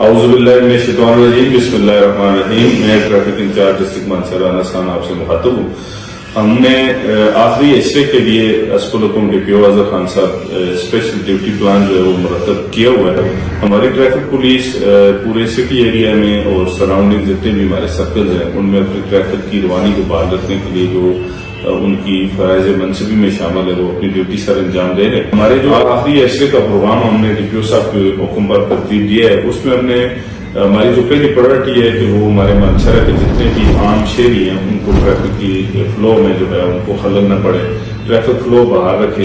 اعوذ باللہ من الشیطان الرجیم بسم اللہ الرحمن الرحیم. میں ٹریفک انچارج ڈسٹرکٹ مانسہرہ انس خان آپ سے مخاطب ہوں. ہم نے آخری اشرے کے لیے اسپل حکم ڈی پی او اظہر خان صاحب اسپیشل ڈیوٹی پلان جو ہے وہ مرتب کیا ہوا ہے. ہماری ٹریفک پولیس پورے سٹی ایریا میں اور سراؤنڈنگ جتنے بھی ہمارے سرکلز ہیں ان میں اپنی ٹریفک کی روانی کو بحال رکھنے کے لیے جو ان کی فرائض منصبی میں شامل ہے وہ اپنی ڈیوٹی سر انجام دے رہے ہیں. ہمارے جو آخری اشرے کا پروگرام ہم نے ڈی پی او صاحب کے حکم پر ترتیب دیا ہے اس میں ہم نے ہماری جو پہلی پرائرٹی ہے کہ وہ ہمارے مانسہرہ کے جتنے بھی عام شہری ہیں ان کو ٹریفک کی فلو میں جو ہے ان کو خلل نہ پڑے, ٹریفک فلو بحال رکھے.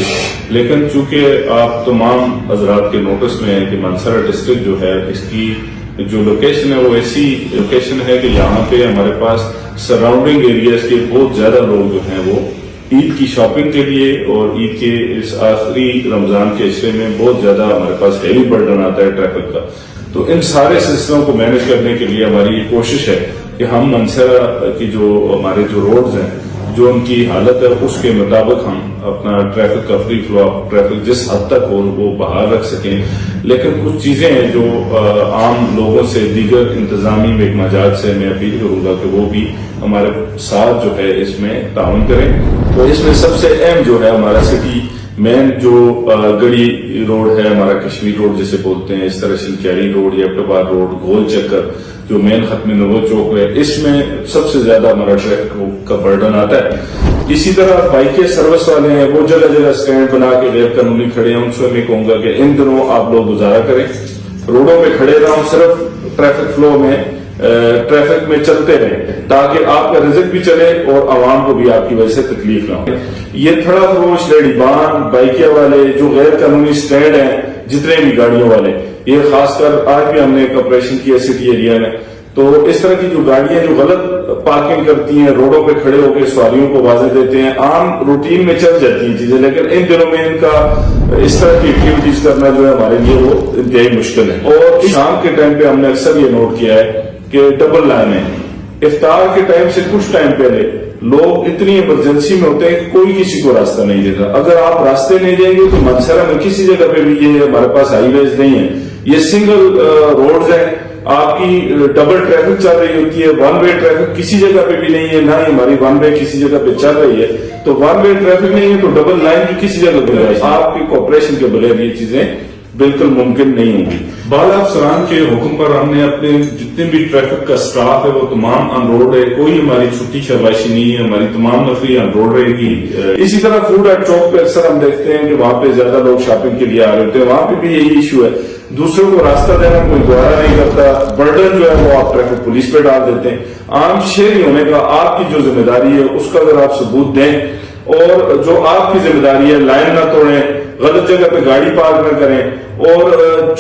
لیکن چونکہ آپ تمام حضرات کے نوٹس میں ہے کہ مانسہرہ ڈسٹرکٹ جو ہے اس کی جو لوکیشن ہے وہ ایسی لوکیشن ہے کہ یہاں پہ ہمارے پاس سراؤنڈنگ ایریاز کے بہت زیادہ لوگ جو ہیں وہ عید کی شاپنگ کے لیے اور عید کے اس آخری رمضان کے عشرے میں بہت زیادہ ہمارے پاس ہیوی برڈن آتا ہے ٹریفک کا. تو ان سارے سلسلوں کو مینج کرنے کے لیے ہماری یہ کوشش ہے کہ ہم مانسہرہ کی جو ہمارے جو روڈز ہیں جو ان کی حالت ہے اس کے مطابق ہم اپنا ٹریفک کا فری فلو ٹریفک جس حد تک ہو وہ بحال رکھ سکیں. لیکن کچھ چیزیں ہیں جو عام لوگوں سے دیگر انتظامی محکمہ سے میں اپیل کروں گا کہ وہ بھی ہمارے ساتھ جو ہے اس میں تعاون کریں. تو اس میں سب سے اہم جو ہے ہمارا سٹی مین جو گڑی روڈ ہے ہمارا کشمیر روڈ جسے بولتے ہیں, اس طرح شنکیاری روڈ یا پٹوار روڈ, گول چکر جو مین ختم نو چوک ہے, اس میں سب سے زیادہ ہمارا ٹریفک کا برڈن آتا ہے. اسی طرح بائکیں سروس والے ہیں وہ جگہ جگہ سٹینڈ بنا کے غیر قانونی کھڑے ہیں. ان سے میں کہوں گا کہ ان دنوں آپ لوگ گزارا کریں, روڈوں پہ کھڑے رہوں, صرف ٹریفک فلو میں ٹریفک میں چلتے رہیں تاکہ آپ کا رزق بھی چلے اور عوام کو بھی آپ کی وجہ سے تکلیف نہ ہو. یہ تھڑا فروش, لیڈی بان, بائکیں والے جو غیر قانونی سٹینڈ ہیں جتنے بھی گاڑیوں والے, یہ خاص کر آج بھی ہم نے ایک آپریشن کیا سٹی ایریا میں. تو اس طرح کی جو گاڑیاں جو غلط پارکنگ کرتی ہیں, روڈوں پہ کھڑے ہو کے سواریوں کو واضح دیتے ہیں, عام روٹین میں چل جاتی ہیں چیزیں, لیکن ان دنوں میں ان کا اس طرح کی ایکٹیویٹیز کرنا جو ہے ہمارے لیے وہ انتہائی مشکل ہے. اور شام کے ٹائم پہ ہم نے اکثر یہ نوٹ کیا ہے کہ ڈبل لائن ہے. افطار کے ٹائم سے کچھ ٹائم پہلے لوگ اتنی ایمرجنسی میں ہوتے ہیں کہ کوئی کسی کو راستہ نہیں دیتا. اگر آپ راستے نہیں دیں گے تو مانسہرہ میں کسی جگہ پہ بھی یہ ہمارے پاس ہائی ویز نہیں ہے, یہ سنگل روڈز ہیں, آپ کی ڈبل ٹریفک چل رہی ہوتی ہے, ون وے ٹریفک کسی جگہ پہ بھی نہیں ہے, نہ ہی ہماری ون وے کسی جگہ پہ چل رہی ہے. تو ون وے ٹریفک نہیں ہے تو ڈبل لائن کی کسی جگہ پہ نہیں ہے. آپ کی کوپریشن کے بغیر یہ چیزیں بالکل ممکن نہیں ہوں گی. بالا افسران کے حکم پر ہم نے اپنے جتنے بھی ٹریفک کا سٹاف ہے وہ تمام آن روڈ ہے, کوئی ہماری چھٹی شاباشی نہیں ہے, ہماری تمام نفری آن روڈ رہے گی. اسی طرح فوڈ ایٹ چوک پہ اکثر ہم دیکھتے ہیں کہ وہاں پہ زیادہ لوگ شاپنگ کے لیے آ رہے ہوتے ہیں, وہاں پہ بھی یہی ایشو ہے, دوسروں کو راستہ دینا کوئی گوارا نہیں کرتا, برڈن جو ہے وہ آپ ٹریفک پولیس پہ ڈال دیتے ہیں. عام شہری ہونے کا آپ کی جو ذمہ داری ہے اس کا اگر آپ ثبوت دیں اور جو آپ کی ذمہ داری ہے لائن نہ توڑیں, غلط جگہ پہ گاڑی پارک نہ کریں اور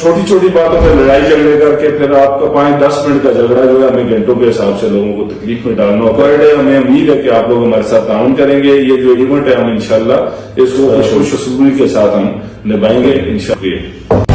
چھوٹی چھوٹی باتوں پہ لڑائی جھگڑے کر کے پھر آپ کا 5-10 منٹ کا جھگڑا جو ہے ہمیں گھنٹوں کے حساب سے لوگوں کو تکلیف میں ڈالنا ہوگا. پر ڈے ہمیں امید ہے کہ آپ لوگ ہمارے ساتھ تعاون کریں گے. یہ جو ایونٹ ہے ہم انشاءاللہ اس کو خوش و سبوری کے ساتھ ہم نبھائیں گے انشاءاللہ.